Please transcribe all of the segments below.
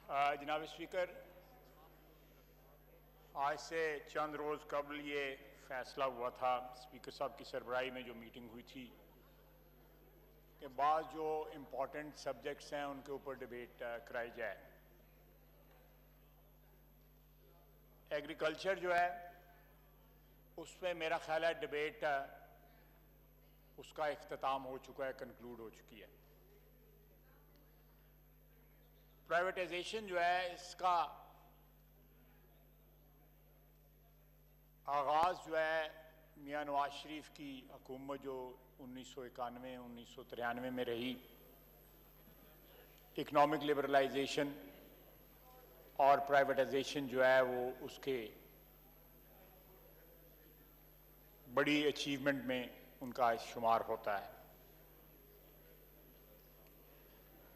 जनाब स्पीकर, आज से चंद रोज़ कबल ये फैसला हुआ था स्पीकर साहब की सरबराही में जो मीटिंग हुई थी कि बाद जो इम्पोर्टेंट सब्जेक्ट्स हैं उनके ऊपर डिबेट कराई जाए। एग्रीकल्चर जो है उसमें मेरा ख्याल है डिबेट उसका इख्तिताम हो चुका है, कंक्लूड हो चुकी है। प्राइवेटाइजेशन जो है इसका आगाज़ जो है मियां नवाज शरीफ की हुकूमत जो 1991-1993 में रही, इकनॉमिक लिबरलाइजेशन और प्राइवेटाइजेशन जो है वो उसके बड़ी अचीवमेंट में उनका शुमार होता है।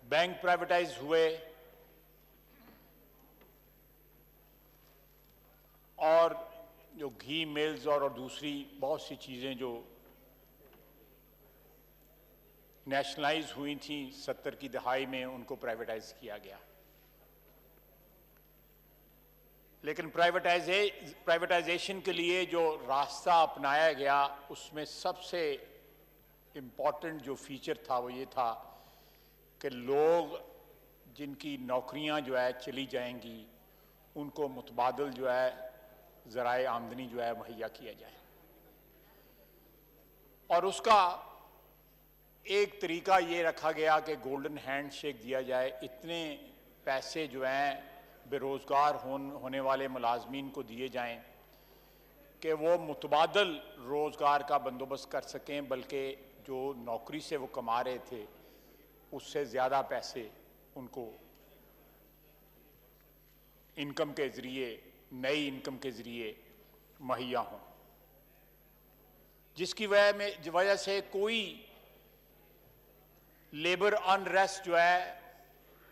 बैंक प्राइवेटाइज हुए और जो घी मिल्स और दूसरी बहुत सी चीज़ें जो नेशनलाइज हुई थी 70 की दहाई में, उनको प्राइवेटाइज किया गया। लेकिन प्राइवेटाइजेशन के लिए जो रास्ता अपनाया गया उसमें सबसे इम्पॉर्टेंट जो फीचर था वो ये था कि लोग जिनकी नौकरियां जो है चली जाएंगी उनको मुतबादल जो है ज़राए आमदनी जो है मुहैया किया जाए। और उसका एक तरीका ये रखा गया कि गोल्डन हैंडशेक दिया जाए, इतने पैसे जो हैं बेरोज़गार होने वाले मुलाजमीन को दिए जाएं कि वो मुतबादल रोज़गार का बंदोबस्त कर सकें, बल्कि जो नौकरी से वो कमा रहे थे उससे ज़्यादा पैसे उनको इनकम के ज़रिए, नई इनकम के ज़रिए मुहैया हों, जिसकी वजह से कोई लेबर अनरेस्ट जो है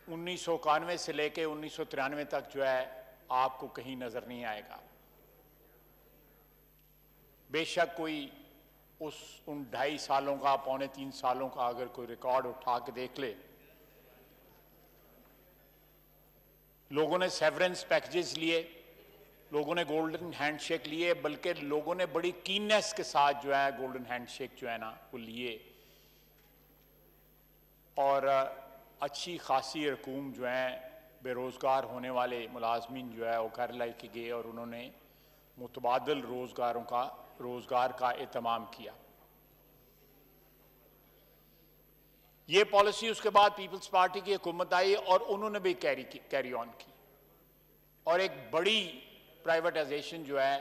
1991 से लेके 1993 तक जो है आपको कहीं नजर नहीं आएगा। बेशक कोई उन 2.5 सालों का, 2.25 सालों का अगर कोई रिकॉर्ड उठा के देख ले, लोगों ने सेवरेंस पैकेजेस लिए, लोगों ने गोल्डन हैंडशेक लिए, बल्कि लोगों ने बड़ी कीननेस के साथ जो है गोल्डन हैंडशेक जो है ना वो लिए और अच्छी खासी रकूम जो है बेरोज़गार होने वाले मुलाजमीन जो है वो घर लाई के गए और उन्होंने मुतबादल रोज़गार का एहतमाम किया। ये पॉलिसी उसके बाद पीपल्स पार्टी की हुकूमत आई और उन्होंने भी कैरी ऑन की और एक बड़ी प्राइवेटाइजेशन जो है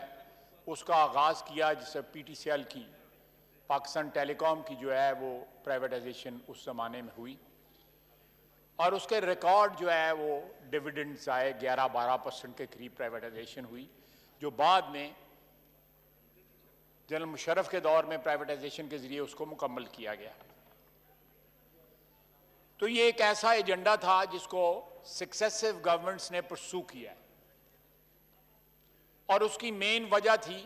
उसका आगाज़ किया, जिससे PTCL की, पाकिस्तान टेलीकॉम की जो है वो प्राइवेटाइजेशन उस ज़माने में हुई और उसके रिकॉर्ड जो है वो डिविडेंड्स आए, 11-12% के करीब प्राइवेटाइजेशन हुई, जो बाद में जनरल मुशर्रफ के दौर में प्राइवेटाइजेशन के ज़रिए उसको मुकम्मल किया गया। तो ये एक ऐसा एजेंडा था जिसको सक्सेसिव गवर्नमेंट्स ने परसू किया है और उसकी मेन वजह थी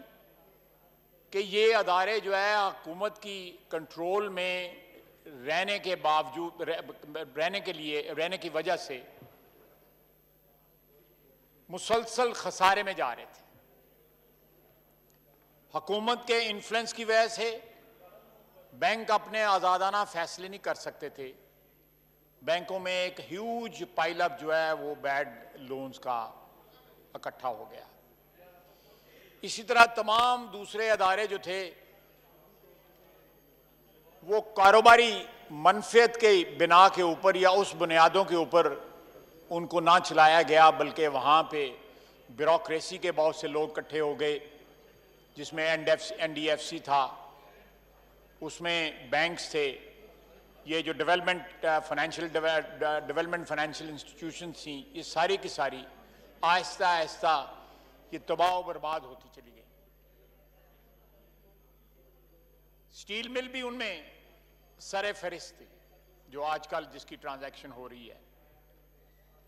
कि ये अदारे जो है हुकूमत की कंट्रोल में रहने के बावजूद, रहने की वजह से मुसलसल खसारे में जा रहे थे। हुकूमत के इन्फ्लुएंस की वजह से बैंक अपने आज़ादाना फैसले नहीं कर सकते थे। बैंकों में एक ह्यूज पाइलअप जो है वो बैड लोन्स का इकट्ठा हो गया। इसी तरह तमाम दूसरे अदारे जो थे वो कारोबारी मनफियत के बिना के ऊपर या उस बुनियादों के ऊपर उनको ना चलाया गया, बल्कि वहाँ पे ब्यूरोक्रेसी के बहुत से लोग इकट्ठे हो गए, जिसमें NDFC था, उसमें बैंक्स थे, ये जो डेवलपमेंट फाइनेंशियल इंस्टीट्यूशंस थी, ये सारी की सारी आहिस्ता आहिस्ता ये तबाह बर्बाद होती चली गई। स्टील मिल भी उनमें सरे फहरिस्त थी, जो आजकल जिसकी ट्रांजैक्शन हो रही है।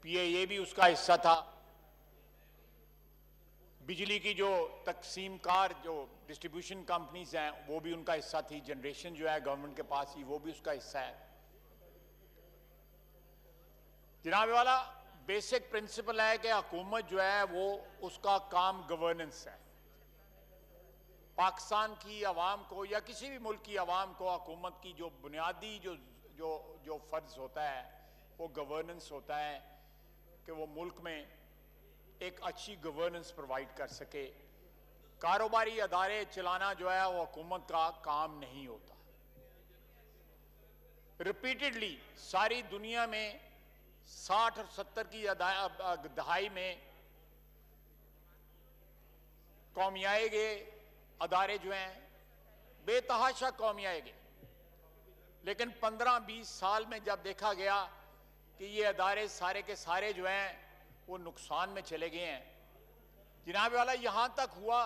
PAA भी उसका हिस्सा था। बिजली की जो तकसीमकार जो डिस्ट्रीब्यूशन कंपनीज हैं वो भी उनका हिस्सा थी। जनरेशन जो है गवर्नमेंट के पास ही, वो भी उसका हिस्सा है। जनाब वाला, बेसिक प्रिंसिपल है कि हुकूमत जो है वो उसका काम गवर्नेंस है। पाकिस्तान की आवाम को या किसी भी मुल्क की आवाम को हुकूमत की जो बुनियादी जो जो जो फ़र्ज़ होता है वो गवर्नेंस होता है कि वो मुल्क में एक अच्छी गवर्नेंस प्रोवाइड कर सके। कारोबारी अदारे चलाना जो है वो हुकूमत का काम नहीं होता। रिपीटेडली सारी दुनिया में 60 और 70 की दहाई में कौमियाए गए अदारे जो हैं बेतहाशा कौमियाए गए, लेकिन 15-20 साल में जब देखा गया कि ये अदारे सारे के सारे जो हैं वो नुकसान में चले गए हैं। जनाब वाला यहाँ तक हुआ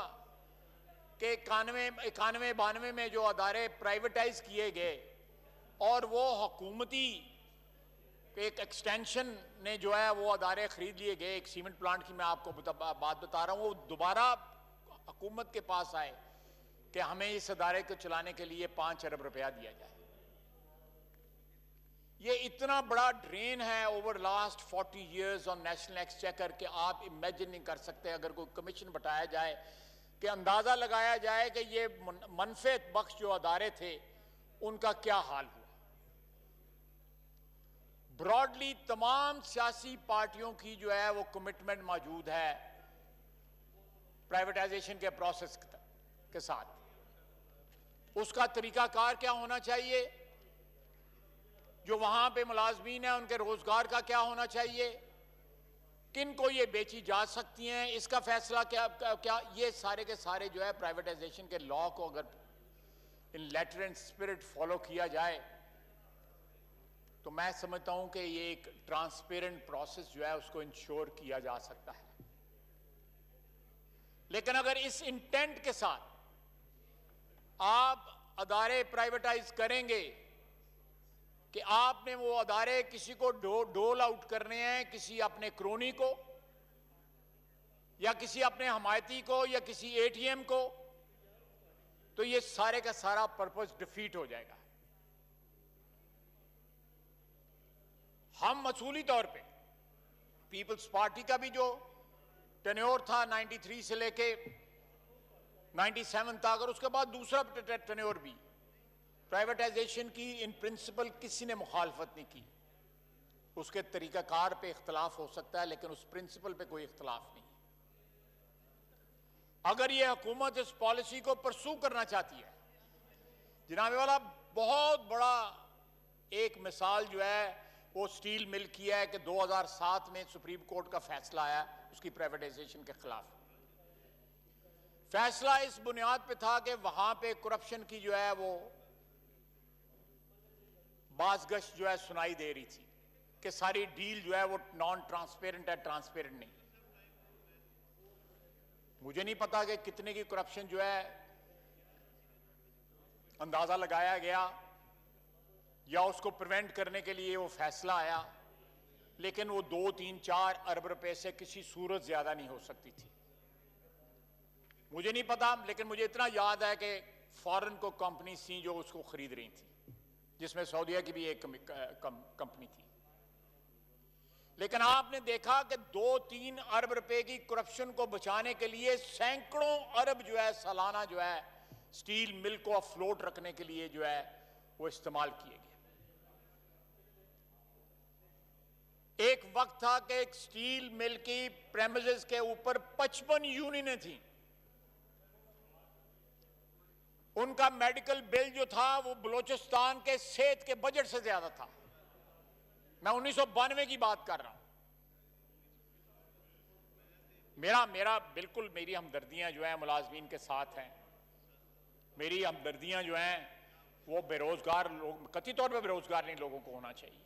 कि 91-92 में जो अदारे प्राइवेटाइज किए गए और वो हुकूमती एक एक्सटेंशन ने जो है वो अदारे खरीद लिए गए। एक सीमेंट प्लांट की मैं आपको बात बता रहा हूँ, वो दोबारा हुकूमत के पास आए कि हमें इस अदारे को चलाने के लिए 5 अरब रुपया दिया जाए। ये इतना बड़ा ड्रेन है over last 40 years on national exchequer कि आप इमेजिन नहीं कर सकते। अगर कोई कमीशन बताया जाए कि अंदाजा लगाया जाए कि ये मनफेत बख्श जो अदारे थे उनका क्या हाल हुआ। ब्रॉडली तमाम सियासी पार्टियों की जो है वो कमिटमेंट मौजूद है प्राइवेटाइजेशन के प्रोसेस के साथ। उसका तरीकाकार क्या होना चाहिए, जो वहां पे मुलाजमीन है उनके रोजगार का क्या होना चाहिए, किन को ये बेची जा सकती हैं, इसका फैसला क्या ये सारे के सारे जो है प्राइवेटाइजेशन के लॉ को अगर इन लेटर एंड स्पिरिट फॉलो किया जाए तो मैं समझता हूं कि ये एक ट्रांसपेरेंट प्रोसेस जो है उसको इंश्योर किया जा सकता है। लेकिन अगर इस इंटेंट के साथ आप अदारे प्राइवेटाइज करेंगे कि आपने वो अदारे किसी को डोल आउट करने हैं, किसी अपने क्रोनी को या किसी अपने हमायती को या किसी एटीएम को, तो ये सारे का सारा पर्पस डिफीट हो जाएगा। हम मसूली तौर पे पीपल्स पार्टी का भी जो टेन्योर था 93 से लेके 97 तक और उसके बाद दूसरा टेन्योर भी प्राइवेटाइजेशन की इन प्रिंसिपल किसी ने मुखालफत नहीं की। उसके तरीकाकार पे इख्तलाफ हो सकता है लेकिन उस प्रिंसिपल पे कोई इख्तलाफ नहीं। अगर ये हुकूमत इस पॉलिसी को परसू करना चाहती है, जनाब वाला बहुत बड़ा एक मिसाल जो है वो स्टील मिल की है कि 2007 में सुप्रीम कोर्ट का फैसला आया उसकी प्राइवेटाइजेशन के खिलाफ। फैसला इस बुनियाद पे था कि वहां पे करप्शन की जो है वो बाज़गश जो है सुनाई दे रही थी कि सारी डील जो है वो नॉन ट्रांसपेरेंट है, ट्रांसपेरेंट नहीं। मुझे नहीं पता कि कितने की करप्शन जो है अंदाजा लगाया गया या उसको प्रिवेंट करने के लिए वो फैसला आया, लेकिन वो 2-3-4 अरब रुपए से किसी सूरत ज्यादा नहीं हो सकती थी। मुझे नहीं पता, लेकिन मुझे इतना याद है कि फॉरेन को कंपनी थी जो उसको खरीद रही थी, जिसमें सऊदीया की भी एक कंपनी थी। लेकिन आपने देखा कि 2-3 अरब रुपए की करप्शन को बचाने के लिए सैकड़ों अरब जो है सालाना जो है स्टील मिल को अफ्लोट रखने के लिए जो है वो इस्तेमाल किए गए। एक वक्त था कि एक स्टील मिल की प्रेमिसेस के ऊपर 55 यूनियनें थी। उनका मेडिकल बिल जो था वो बलोचिस्तान के सेहत के बजट से ज्यादा था। मैं 1992 की बात कर रहा हूं। मेरा बिल्कुल मेरी हमदर्दियां जो हैं मुलाजमीन के साथ हैं। मेरी हमदर्दियां जो हैं वो बेरोजगार लोग, कथित तौर पर बेरोजगार नहीं लोगों को होना चाहिए,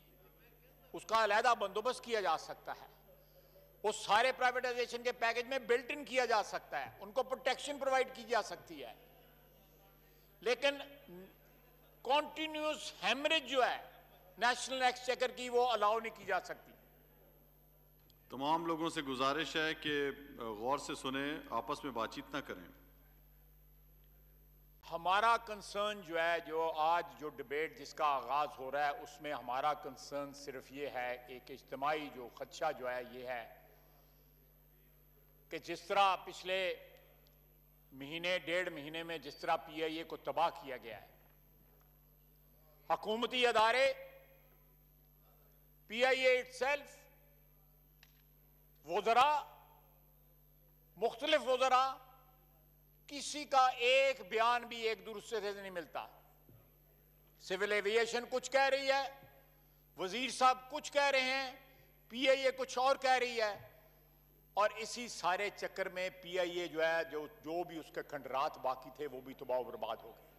उसका अलहदा बंदोबस्त किया जा सकता है। वो सारे प्राइवेटाइजेशन के पैकेज में बिल्ट इन किया जा सकता है, उनको प्रोटेक्शन प्रोवाइड की जा सकती है। लेकिन कॉन्टिन्यूस हेमरेज जो है नेशनल एक्सचेकर की वो अलाउ नहीं की जा सकती। तमाम लोगों से गुजारिश है कि गौर से सुने, आपस में बातचीत ना करें। हमारा कंसर्न जो है, जो आज जो डिबेट जिसका आगाज हो रहा है, उसमें हमारा कंसर्न सिर्फ ये है, एक इज्तिमाई जो खदशा जो है ये है कि जिस तरह पिछले महीने 1.5 महीने में जिस तरह PIA को तबाह किया गया है, हुकूमती अदारे, PIA इटसेल्फ, वज़रा, मुख्तलिफ वज़रा, किसी का एक बयान भी एक दूसरे से नहीं मिलता। सिविल एविएशन कुछ कह रही है, वजीर साहब कुछ कह रहे हैं, PIA कुछ और कह रही है, और इसी सारे चक्कर में PIA जो है, जो भी उसके खंडरात बाकी थे वो भी तबाह बर्बाद हो गए।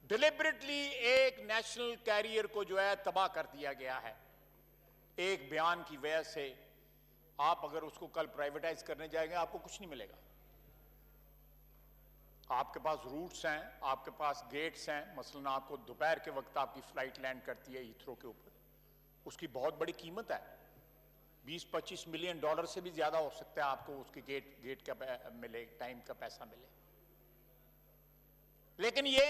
डिलिबरेटली एक नेशनल कैरियर को जो है तबाह कर दिया गया है एक बयान की वजह से। आप अगर उसको कल प्राइवेटाइज करने जाएंगे, आपको कुछ नहीं मिलेगा। आपके पास रूट्स हैं, आपके पास गेट्स हैं। मसलन आपको दोपहर के वक्त आपकी फ्लाइट लैंड करती है हीथ्रो के ऊपर, उसकी बहुत बड़ी कीमत है, $20-25 मिलियन से भी ज्यादा हो सकता है आपको उसकी गेट का मिले, टाइम का पैसा मिले। लेकिन ये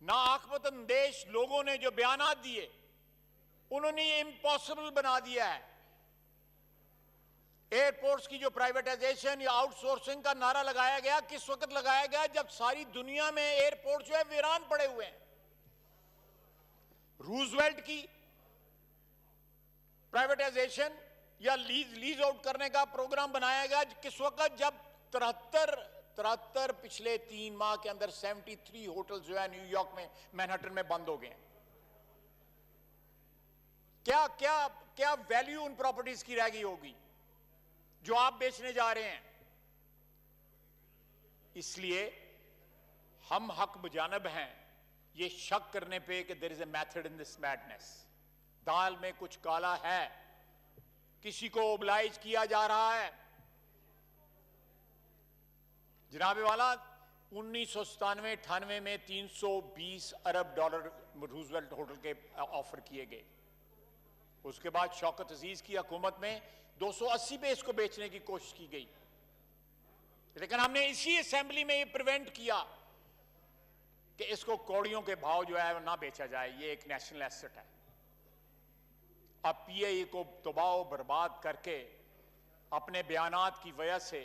नाअक्बत अंदेश लोगों ने जो बयानात दिए, उन्होंने ये इम्पॉसिबल बना दिया है। एयरपोर्ट्स की जो प्राइवेटाइजेशन या आउटसोर्सिंग का नारा लगाया गया, किस वक्त लगाया गया? जब सारी दुनिया में एयरपोर्ट जो है वीरान पड़े हुए हैं। रूजवेल्ट की प्राइवेटाइजेशन या लीज आउट करने का प्रोग्राम बनाया गया किस वक्त? जब 73 पिछले 3 माह के अंदर 73 होटल जो है न्यूयॉर्क में, मैनहट्टन में बंद हो गए हैं। क्या क्या क्या वैल्यू उन प्रॉपर्टीज की रह गई होगी जो आप बेचने जा रहे हैं? इसलिए हम हक बजानब हैं ये शक करने पे कि there is a method in this madness. दाल में कुछ काला है, किसी को ओबलाइज किया जा रहा है। जनाबे वाला 1997-98 में $320 अरब रूजवेल्ट होटल के ऑफर किए गए। उसके बाद शौकत अजीज की हुकूमत में 280 पे इसको बेचने की कोशिश की गई, लेकिन हमने इसी असेंबली में ये प्रिवेंट किया कि इसको कौड़ियों के भाव जो है ना बेचा जाए। ये एक नेशनल एसेट है। अब PIA को तबाह बर्बाद करके अपने बयानात की वजह से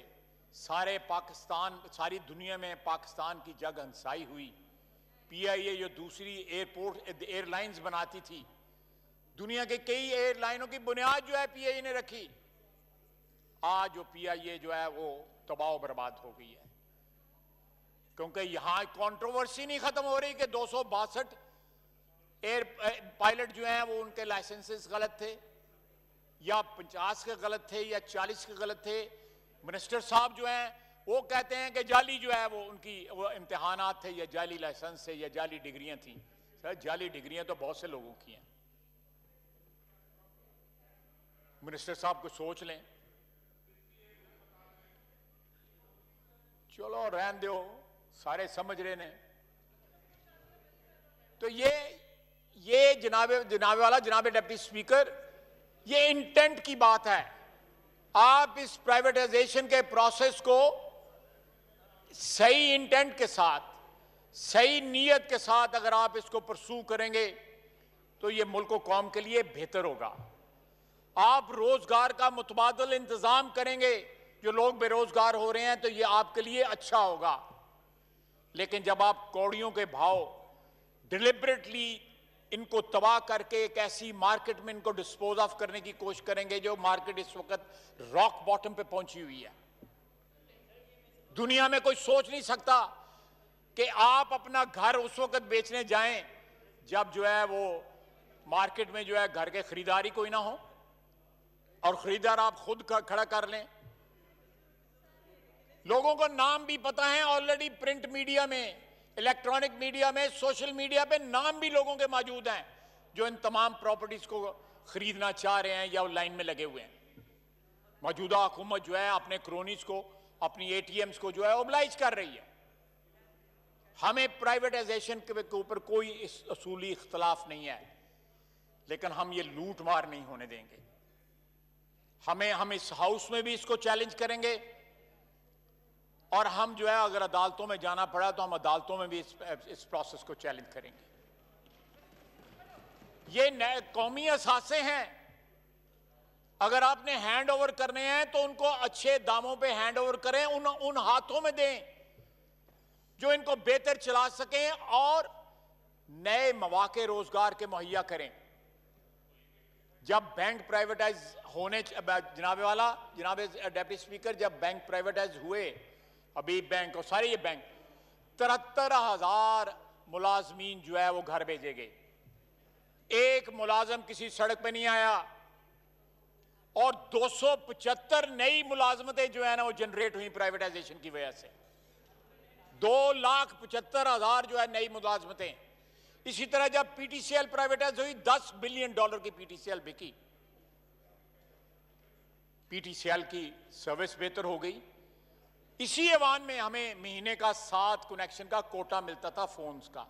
सारे पाकिस्तान, सारी दुनिया में पाकिस्तान की जग हंसाई हुई। PIA जो दूसरी एयरलाइंस बनाती थी, दुनिया के कई एयरलाइनों की बुनियाद जो है PIA ने रखी। आज जो PIA जो है वो तबाह बर्बाद हो गई है, क्योंकि यहां कंट्रोवर्सी नहीं खत्म हो रही कि 262 एयर पायलट जो हैं वो उनके लाइसेंसेस गलत थे, या 50 के गलत थे, या 40 के गलत थे। मिनिस्टर साहब जो हैं वो कहते हैं कि जाली जो है वो उनकी वो इम्तिहानात थे, या जाली लाइसेंस थे, या जाली डिग्रियां थी। सर, जाली डिग्रियां तो बहुत से लोगों की हैं। मिनिस्टर साहब को सोच लें। चलो रहन दो, सारे समझ रहे ने। तो ये जनाबे वाला, जनाबे डिप्टी स्पीकर, ये इंटेंट की बात है। आप इस प्राइवेटाइजेशन के प्रोसेस को सही इंटेंट के साथ, सही नीयत के साथ अगर आप इसको परसू करेंगे तो ये मुल्क और कौम के लिए बेहतर होगा। आप रोजगार का मुतबादल इंतजाम करेंगे, जो लोग बेरोजगार हो रहे हैं, तो ये आपके लिए अच्छा होगा। लेकिन जब आप कौड़ियों के भाव डिलिबरेटली इनको तबाह करके एक ऐसी मार्केट में इनको डिस्पोज ऑफ करने की कोशिश करेंगे, जो मार्केट इस वक्त रॉक बॉटम पे पहुंची हुई है। दुनिया में कोई सोच नहीं सकता कि आप अपना घर उस वक्त बेचने जाएं जब जो है वो मार्केट में जो है घर के खरीदारी कोई ना हो, और खरीदार आप खुद खड़ा कर लें। लोगों को नाम भी पता है ऑलरेडी, प्रिंट मीडिया में, इलेक्ट्रॉनिक मीडिया में, सोशल मीडिया पे नाम भी लोगों के मौजूद हैं जो इन तमाम प्रॉपर्टीज को खरीदना चाह रहे हैं या लाइन में लगे हुए हैं। मौजूदा हुकूमत जो है अपने क्रोनीज को, अपनी ATMs को जो है ओबलाइज कर रही है। हमें प्राइवेटाइजेशन के ऊपर कोई इस असूली इख्तलाफ नहीं है, लेकिन हम ये लूट मार नहीं होने देंगे। हम इस हाउस में भी इसको चैलेंज करेंगे, और हम जो है अगर अदालतों में जाना पड़ा तो हम अदालतों में भी इस प्रोसेस को चैलेंज करेंगे। ये नए कौमी असासे हैं, अगर आपने हैंड ओवर करने हैं तो उनको अच्छे दामों पे हैंड ओवर करें, उन हाथों में दें जो इनको बेहतर चला सकें और नए मौके रोजगार के मुहैया करें। जब बैंक प्राइवेटाइज होने, जनाबे वाला, जनाब डिप्टी स्पीकर, जब बैंक प्राइवेटाइज हुए, अभी बैंक और सारे ये बैंक, 73,000 मुलाजमीन जो है वो घर भेजे गए। एक मुलाजम किसी सड़क पे नहीं आया और 275 नई मुलाजमतें जो है ना वो जनरेट हुई प्राइवेटाइजेशन की वजह से। 2,75,000 जो है नई मुलाजमतें। इसी तरह जब पीटीसीएल प्राइवेटाइज हुई, $10 बिलियन की पीटीसीएल बिकी। पीटीसीएल की सर्विस बेहतर हो गई। इसी एवान में हमें महीने का 7 कनेक्शन का कोटा मिलता था फोन्स का,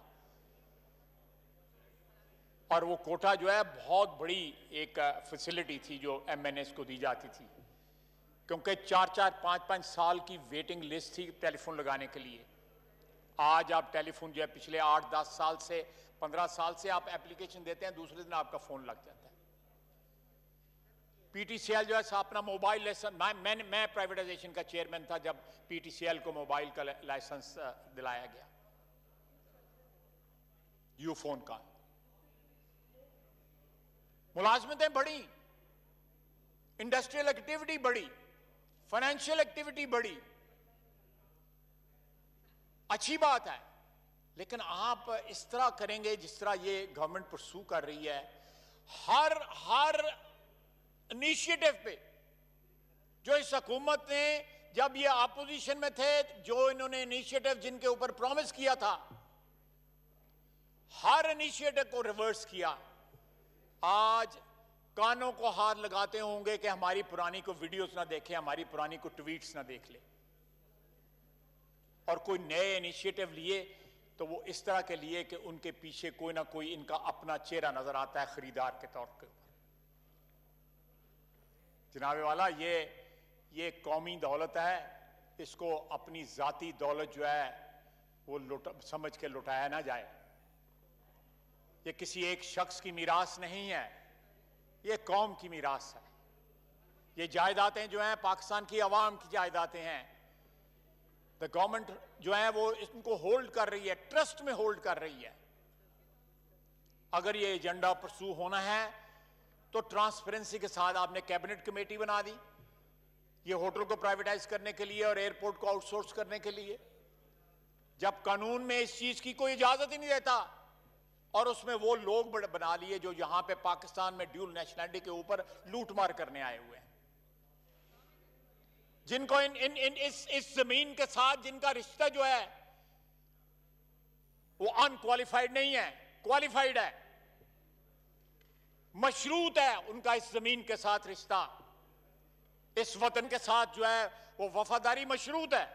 और वो कोटा जो है बहुत बड़ी एक फैसिलिटी थी जो एमएनएस को दी जाती थी, क्योंकि 4-4, 5-5 साल की वेटिंग लिस्ट थी टेलीफोन लगाने के लिए। आज आप टेलीफोन जो है पिछले 8-10 साल से, 15 साल से आप एप्लीकेशन देते हैं, दूसरे दिन आपका फोन लग जाता है। पीटीसीएल जो है अपना मोबाइल लाइसेंस, मैं प्राइवेटाइजेशन का चेयरमैन था जब पीटीसीएल को मोबाइल का लाइसेंस दिलाया गया, यूफोन का। मुलाजमतें बढ़ी, इंडस्ट्रियल एक्टिविटी बढ़ी, फाइनेंशियल एक्टिविटी बढ़ी, अच्छी बात है। लेकिन आप इस तरह करेंगे जिस तरह ये गवर्नमेंट परसू कर रही है, हर इनिशिएटिव पे जो इस हुकूमत ने, जब ये अपोजिशन में थे, जो इन्होंने इनिशिएटिव जिनके ऊपर प्रॉमिस किया था, हर इनिशिएटिव को रिवर्स किया। आज कानों को हाथ लगाते होंगे कि हमारी पुरानी को वीडियोस ना देखें, हमारी पुरानी को ट्वीट्स ना देख ले, और कोई नए इनिशिएटिव लिए तो वो इस तरह के लिए कि उनके पीछे कोई ना कोई इनका अपना चेहरा नजर आता है खरीदार के तौर पे। जनाबे वाला, ये कौमी दौलत है, इसको अपनी जाती दौलत जो है वो समझ के लुटाया ना जाए। ये किसी एक शख्स की मीरास नहीं है, ये कौम की मीरास है। ये जायदादें जो हैं पाकिस्तान की आवाम की जायदादें हैं। द गवर्नमेंट जो है वो इनको होल्ड कर रही है, ट्रस्ट में होल्ड कर रही है। अगर ये एजेंडा परसू होना है तो ट्रांसपेरेंसी के साथ आपने कैबिनेट कमेटी बना दी, ये होटल को प्राइवेटाइज करने के लिए और एयरपोर्ट को आउटसोर्स करने के लिए, जब कानून में इस चीज की कोई इजाजत ही नहीं देता। और उसमें वो लोग बना लिए जो यहां पे पाकिस्तान में ड्यूल नेशनलिटी के ऊपर लूटमार करने आए हुए हैं, जिनको इस जमीन के साथ जिनका रिश्ता जो है वो अनक्वालिफाइड नहीं है, क्वालिफाइड है, मशरूत है उनका इस जमीन के साथ रिश्ता, इस वतन के साथ जो है वो वफादारी मशरूत है।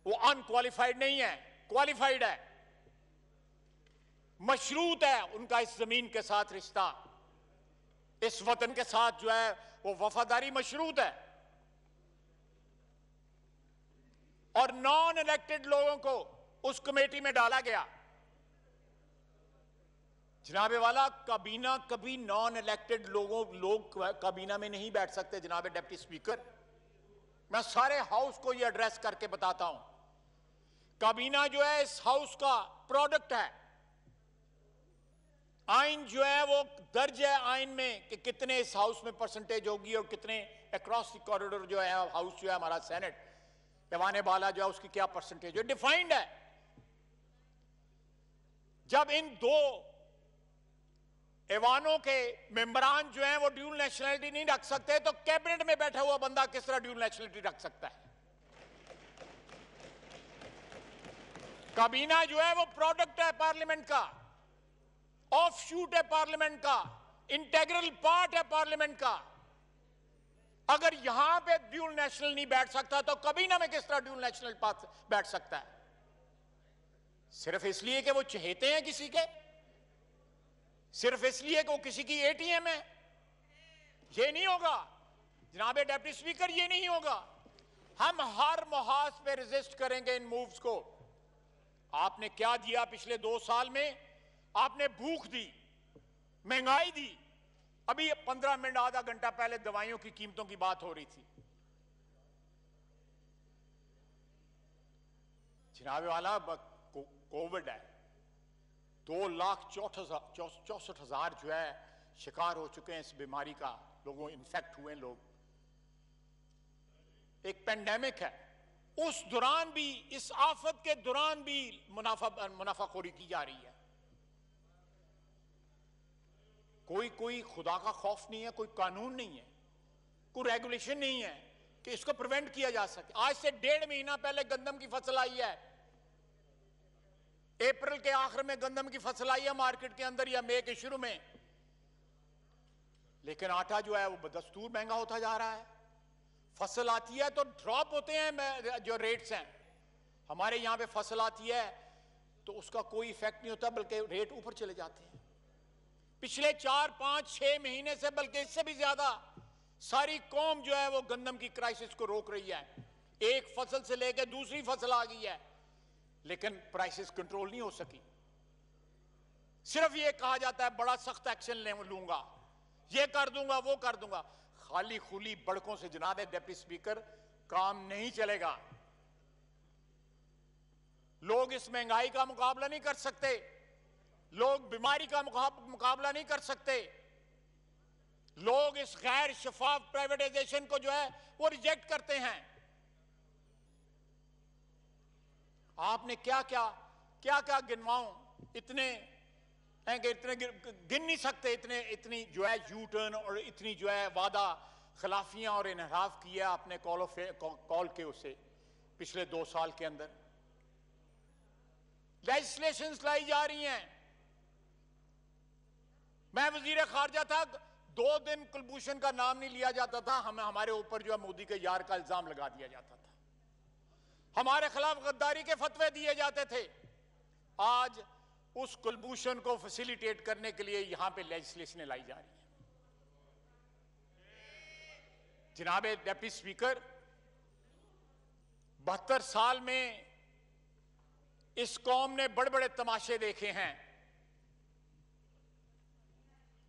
वो अनक्वालिफाइड नहीं है, क्वालिफाइड है, मशरूत है उनका इस जमीन के साथ रिश्ता, इस वतन के साथ जो है वो वफादारी मशरूत है। और नॉन इलेक्टेड लोगों को उस कमेटी में डाला गया। जनाबे वाला, काबीना कभी नॉन इलेक्टेड लोग काबीना में नहीं बैठ सकते। जनाबे डिप्टी स्पीकर, मैं सारे हाउस को यह एड्रेस करके बताता हूं, काबीना जो है इस हाउस का प्रोडक्ट है। आइन जो है वो दर्ज है आइन में कि कितने इस हाउस में परसेंटेज होगी और कितने अक्रॉस द कॉरिडोर जो है हाउस जो है हमारा सेनेट, ऐवान बाला जो है उसकी क्या परसेंटेज है, डिफाइंड है। जब इन दो ऐवानों के मेंबरान जो हैं वो ड्यूल नेशनलिटी नहीं रख सकते, तो कैबिनेट में बैठा हुआ बंदा किस तरह ड्यूल नेशनलिटी रख सकता है? काबीना जो है वो प्रोडक्ट है पार्लियामेंट का, ऑफ शूट है पार्लियामेंट का, इंटेग्रल पार्ट है पार्लियामेंट का। अगर यहां पे ड्यूल नेशनल नहीं बैठ सकता तो काबीना में किस तरह ड्यूल नेशनल बैठ सकता है? सिर्फ इसलिए कि वो चहेते हैं किसी के, सिर्फ इसलिए कि वो किसी की एटीएम है? ये नहीं होगा जनाबे डिप्टी स्पीकर, ये नहीं होगा। हम हर मुहाज पे रेजिस्ट करेंगे इन मूव्स को। आपने क्या दिया पिछले 2 साल में? आपने भूख दी, महंगाई दी। अभी 15 मिनट आधा घंटा पहले दवाइयों की कीमतों की बात हो रही थी। जनाब वाला कोविड है, 2,64,000 जो है शिकार हो चुके हैं इस बीमारी का, लोगों इन्फेक्ट हुए लोग। एक पेंडेमिक है, उस दौरान भी, इस आफत के दौरान भी मुनाफाखोरी की जा रही है। कोई खुदा का खौफ नहीं है, कोई कानून नहीं है, कोई रेगुलेशन नहीं है कि इसको प्रिवेंट किया जा सके। आज से 1.5 महीना पहले गंदम की फसल आई है, अप्रैल के आखिर में गंदम की फसल आई है मार्केट के अंदर, या मई के शुरू में, लेकिन आटा जो है वो बदस्तूर महंगा होता जा रहा है। फसल आती है तो ड्रॉप होते हैं जो रेट्स हैं। हमारे यहां पे फसल आती है तो उसका कोई इफेक्ट नहीं होता, बल्कि रेट ऊपर चले जाते हैं। पिछले 4, 5, 6 महीने से, बल्कि इससे भी ज्यादा, सारी कौम जो है वो गंदम की क्राइसिस को रोक रही है। एक फसल से लेकर दूसरी फसल आ गई है, लेकिन प्राइसेस कंट्रोल नहीं हो सकी। सिर्फ ये कहा जाता है बड़ा सख्त एक्शन लूंगा, ये कर दूंगा, वो कर दूंगा। खाली खुली बड़कों से जनाब डिप्टी स्पीकर काम नहीं चलेगा। लोग इस महंगाई का मुकाबला नहीं कर सकते, लोग बीमारी का मुकाबला नहीं कर सकते, लोग इस गैर शफाफ प्राइवेटाइजेशन को जो है वो रिजेक्ट करते हैं। आपने क्या क्या गिनवाऊं, इतने गिन नहीं सकते, इतनी जो है यू टर्न और इतनी जो है वादा खिलाफियां और इनहराफ किया आपने कॉल के उसे पिछले 2 साल के अंदर। लेजिस्लेशंस लाई जा रही हैं। मैं वजीर खारजा था, 2 दिन कुलभूषण का नाम नहीं लिया जाता था, हमारे ऊपर जो है मोदी के यार का इल्जाम लगा दिया जाता था, हमारे खिलाफ गद्दारी के फतवे दिए जाते थे। आज उस कुलभूषण को फैसिलिटेट करने के लिए यहां पे लेजिस्लेशन लाई जा रही है। जनाब डिप्टी स्पीकर, 72 साल में इस कौम ने बड़े बड़े तमाशे देखे हैं,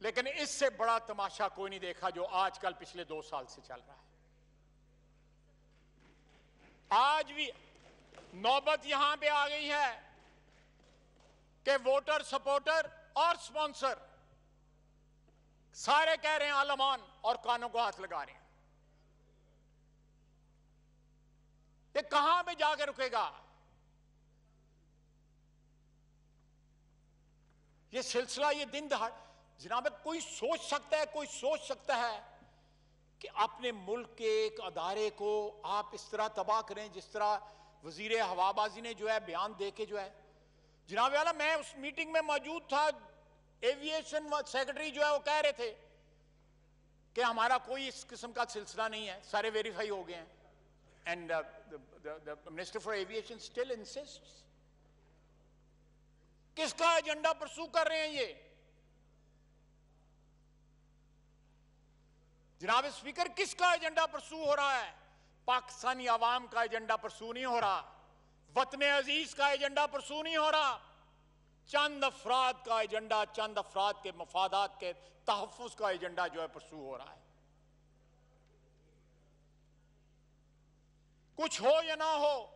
लेकिन इससे बड़ा तमाशा कोई नहीं देखा जो आजकल पिछले 2 साल से चल रहा है। आज भी नौबत यहां पे आ गई है कि वोटर, सपोर्टर और स्पॉन्सर सारे कह रहे हैं आलमान और कानों को हाथ लगा रहे हैं। ये कहां पे जाकर रुकेगा? ये सिलसिला, ये दिन दहाड़, जनाब कोई सोच सकता है कि अपने मुल्क के एक अदारे को आप इस तरह तबाह करें जिस तरह वजीर हवाबाजी ने जो है बयान दे के जो है। जनाब वाला, मैं उस मीटिंग में मौजूद था, एविएशन सेक्रेटरी जो है वो कह रहे थे कि हमारा कोई इस किस्म का सिलसिला नहीं है, सारे वेरीफाई हो गए हैं। And the minister for aviation still इंसिस्ट्स। किसका एजेंडा परसू कर रहे हैं ये? जनाब स्पीकर, किसका एजेंडा परसू हो रहा है? पाकिस्तानी आवाम का एजेंडा परसू नहीं हो रहा, वतन अजीज का एजेंडा परसू नहीं हो रहा, चंद अफराद का एजेंडा, चंद अफराद के मफादात के तहफ्फुज का एजेंडा जो है परसू हो रहा है। कुछ हो या ना हो,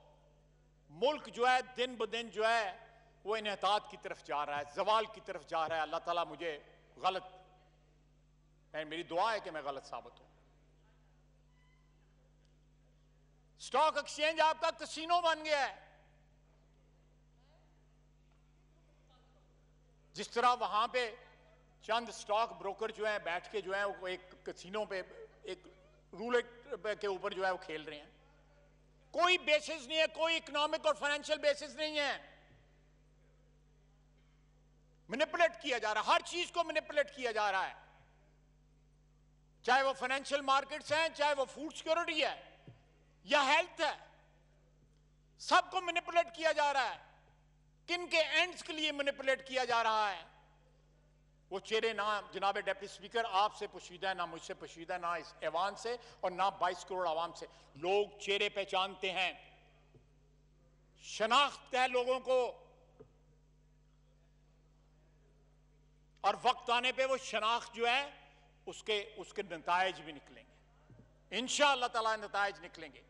मुल्क जो है दिन ब दिन जो है वो इन्हतात की तरफ जा रहा है, जवाल की तरफ जा रहा है। अल्लाह ताला मुझे गलत, मेरी दुआ है कि मैं गलत साबित हूं। स्टॉक एक्सचेंज आपका कसीनो बन गया है। जिस तरह वहां पे चंद स्टॉक ब्रोकर जो है बैठ के जो है वो एक कसीनो पे, एक रूलेट के ऊपर जो है वो खेल रहे हैं, कोई बेसिस नहीं है, कोई इकोनॉमिक और फाइनेंशियल बेसिस नहीं है। मैनिपुलेट किया जा रहा है, हर चीज को मैनिपुलेट किया जा रहा है, चाहे वो फाइनेंशियल मार्केट्स हैं, चाहे वो फूड सिक्योरिटी है या हेल्थ है, सबको मैनिपुलेट किया जा रहा है। किन के एंड्स के लिए मैनिपुलेट किया जा रहा है? वो चेहरे ना जनाब डिप्टी स्पीकर आपसे पोशीदा है, ना मुझसे पोशीदा है, ना इस ऐवान से और ना 22 करोड़ आवाम से। लोग चेहरे पहचानते हैं, शनाख्त है लोगों को, और वक्त आने पे वो शनाख्त जो है उसके नतायज भी निकलेंगे, इंशाअल्लाह ताला नतायज निकलेंगे।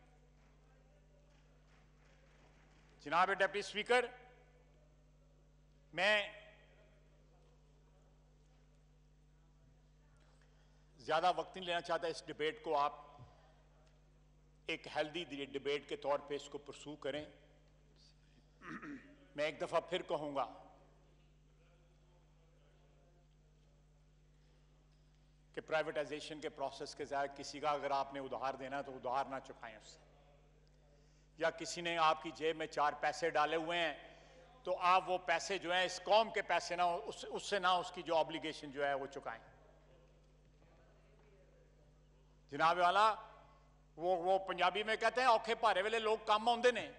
जनाब डिप्टी स्पीकर, मैं ज्यादा वक्त नहीं लेना चाहता। इस डिबेट को आप एक हेल्दी डिबेट के तौर पे इसको परसू करें। मैं एक दफा फिर कहूंगा कि प्राइवेटाइजेशन के प्रोसेस के ज़रिए किसी का अगर आपने उधार देना है तो उधार ना चुकाएं उससे, या किसी ने आपकी जेब में 4 पैसे डाले हुए हैं तो आप वो पैसे जो है इस कौम के पैसे ना उससे ना उसकी जो ऑब्लिगेशन जो है वो चुकाएं। जनाब वाला वो पंजाबी में कहते हैं औखे भारे वेले लोग कम आउंदे ने,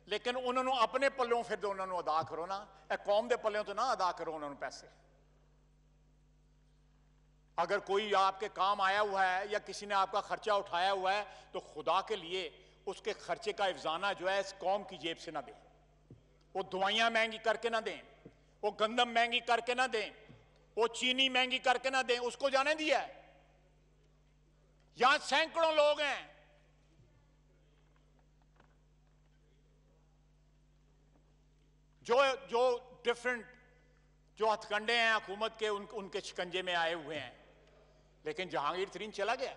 लेकिन उन्होंने अपने पल्लों फिर तो उन्होंने अदा करो ना, कौम के पल्लों तो ना अदा करो उन्होंने पैसे। अगर कोई आपके काम आया हुआ है या किसी ने आपका खर्चा उठाया हुआ है तो खुदा के लिए उसके खर्चे का इफ्जाना जो है इस कौम की जेब से ना दें। वो दवाइयां महंगी करके ना दें, वो गंदम महंगी करके ना दें, वो चीनी महंगी करके ना दें, उसको जाने दिया है। यहां सैकड़ों लोग हैं जो डिफरेंट जो हथकंडे हैं हुकूमत के उनके शिकंजे में आए हुए हैं, लेकिन जहांगीर तरीन चला गया।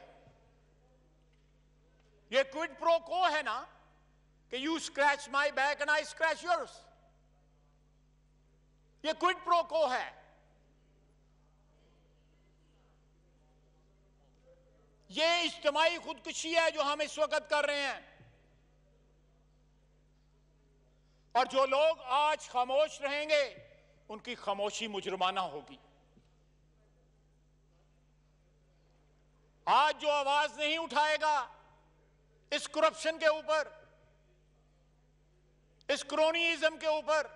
ये क्विड प्रो को है ना कि you scratch my back and I scratch yours. ये क्विड प्रो को है। ये इज्तिमाई खुदकुशी है जो हम इस वक्त कर रहे हैं, और जो लोग आज खामोश रहेंगे उनकी खामोशी मुजरमाना होगी। आज जो आवाज नहीं उठाएगा इस करप्शन के ऊपर, इस क्रोनिज्म के ऊपर,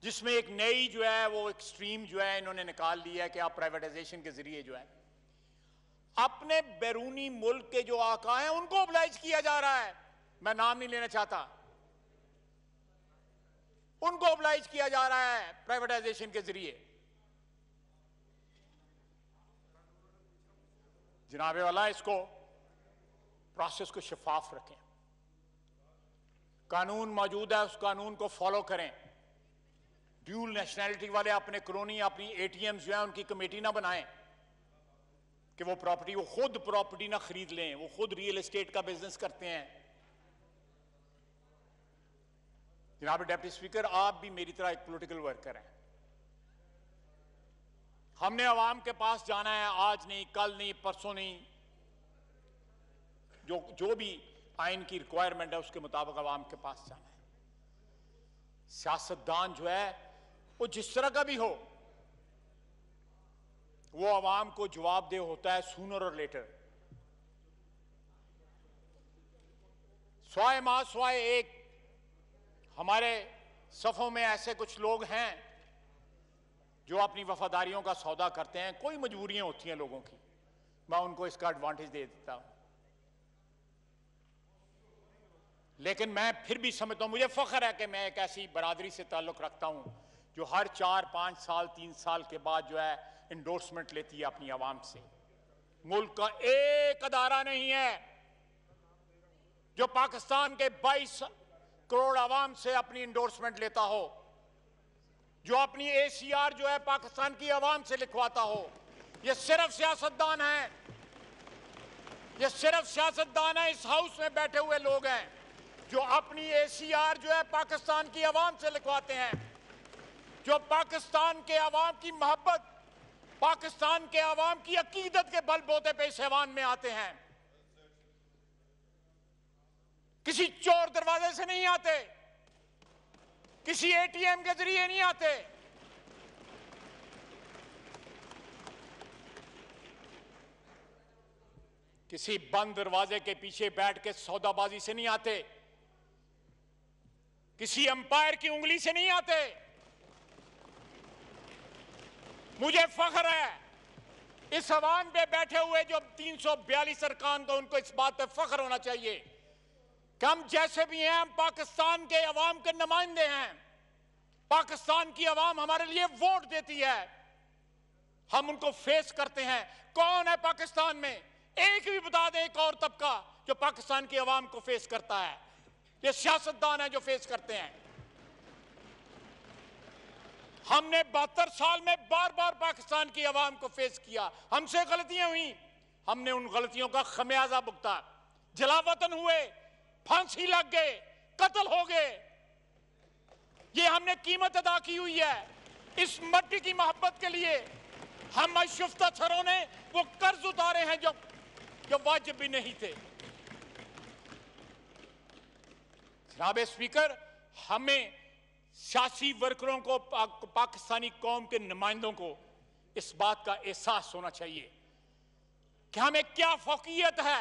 जिसमें एक नई जो है वो एक्सट्रीम जो है इन्होंने निकाल लिया है कि आप प्राइवेटाइजेशन के जरिए जो है अपने बैरूनी मुल्क के जो आका हैं उनको ओबलाइज किया जा रहा है। मैं नाम नहीं लेना चाहता, उनको ओबलाइज किया जा रहा है प्राइवेटाइजेशन के जरिए। जनाबे वाला, इसको प्रोसेस को शफाफ रखें। कानून मौजूद है, उस कानून को फॉलो करें। ड्यूल नेशनैलिटी वाले अपने क्रोनी अपनी एटीएम जो है उनकी कमेटी ना बनाएं कि वो खुद प्रॉपर्टी ना खरीद लें, वो खुद रियल एस्टेट का बिजनेस करते हैं। जनाब डिप्टी स्पीकर, आप भी मेरी तरह एक पॉलिटिकल वर्कर हैं। हमने अवाम के पास जाना है, आज नहीं, कल नहीं, परसों नहीं, जो भी आइन की रिक्वायरमेंट है उसके मुताबिक अवाम के पास जाना है। सियासतदान जो है वो जिस तरह का भी हो, वो अवाम को जवाबदेह होता है सूनर और लेटर। स्वाए माह स्वाए एक हमारे सफों में ऐसे कुछ लोग हैं जो अपनी वफादारियों का सौदा करते हैं। कोई मजबूरियां होती हैं लोगों की, मैं उनको इसका एडवांटेज दे देता हूं, लेकिन मैं फिर भी समझता हूं, मुझे फख्र है कि मैं एक ऐसी बरादरी से ताल्लुक रखता हूं जो हर 4-5 साल 3 साल के बाद जो है इंडोर्समेंट लेती है अपनी आवाम से। मुल्क का एक अदारा नहीं है जो पाकिस्तान के 22 करोड़ आवाम से अपनी इंडोर्समेंट लेता हो, जो अपनी ACR जो है पाकिस्तान की आवाम से लिखवाता हो। ये सिर्फ सियासतदान है, ये सिर्फ सियासतदान है, इस हाउस में बैठे हुए लोग हैं जो अपनी ACR जो है पाकिस्तान की आवाम से लिखवाते हैं, जो पाकिस्तान के आवाम की मोहब्बत, पाकिस्तान के आवाम की अकीदत के बलबूते पे इस ऐवान में आते हैं। किसी चोर दरवाजे से नहीं आते, किसी ATM के जरिए नहीं आते, किसी बंद दरवाजे के पीछे बैठ के सौदाबाजी से नहीं आते, किसी अंपायर की उंगली से नहीं आते। मुझे फख्र है इस अवाम पे बैठे हुए जो 342 अरकान को, उनको इस बात पे फख्र होना चाहिए कि हम जैसे भी हैं, हम पाकिस्तान के अवाम के नुमाइंदे हैं। पाकिस्तान की अवाम हमारे लिए वोट देती है, हम उनको फेस करते हैं। कौन है पाकिस्तान में? एक भी बता दें एक और तबका जो पाकिस्तान की अवाम को फेस करता है। ये सियासतदान है जो फेस करते हैं। हमने 72 साल में बार बार पाकिस्तान की अवाम को फेस किया। हमसे गलतियां हुई, हमने उन गलतियों का खमियाजा भुगता। जलावतन हुए, फांसी लग गए, कत्ल हो गए, ये हमने कीमत अदा की हुई है। इस मट्टी की मोहब्बत के लिए हम अशुफ्ता सरों ने वो कर्ज उतारे हैं जो वाजिब भी नहीं थे। जनाब स्पीकर, हमें सियासी वर्करों को, पाकिस्तानी कौम के नुमाइंदों को इस बात का एहसास होना चाहिए कि हमें क्या फौकियत है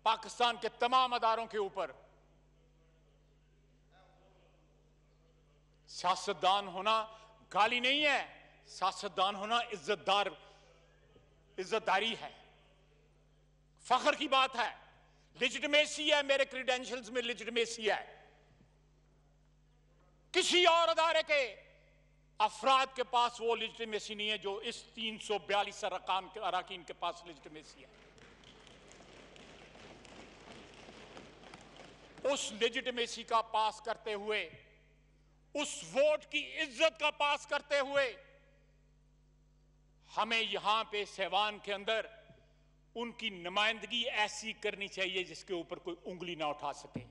पाकिस्तान के तमाम अदारों के ऊपर। सियासतदान होना गाली नहीं है, सियासतदान होना इज्जतदारी है, फख्र की बात है, लेजिटिमेसी है। मेरे क्रीडेंशियल्स में लेजिटिमेसी है। किसी और अदारे के अफराद के पास वो लेजिटिमेसी नहीं है जो इस 342 अरकान के पास लेजिटिमेसी है। उस लेजिटिमेसी का पास करते हुए, उस वोट की इज्जत का पास करते हुए, हमें यहां पे सहवान के अंदर उनकी नुमाइंदगी ऐसी करनी चाहिए जिसके ऊपर कोई उंगली ना उठा सके।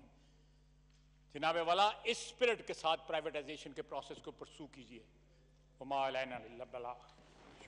जनाब वाला, इस स्पिरिट के साथ प्राइवेटाइजेशन के प्रोसेस को परसू कीजिए।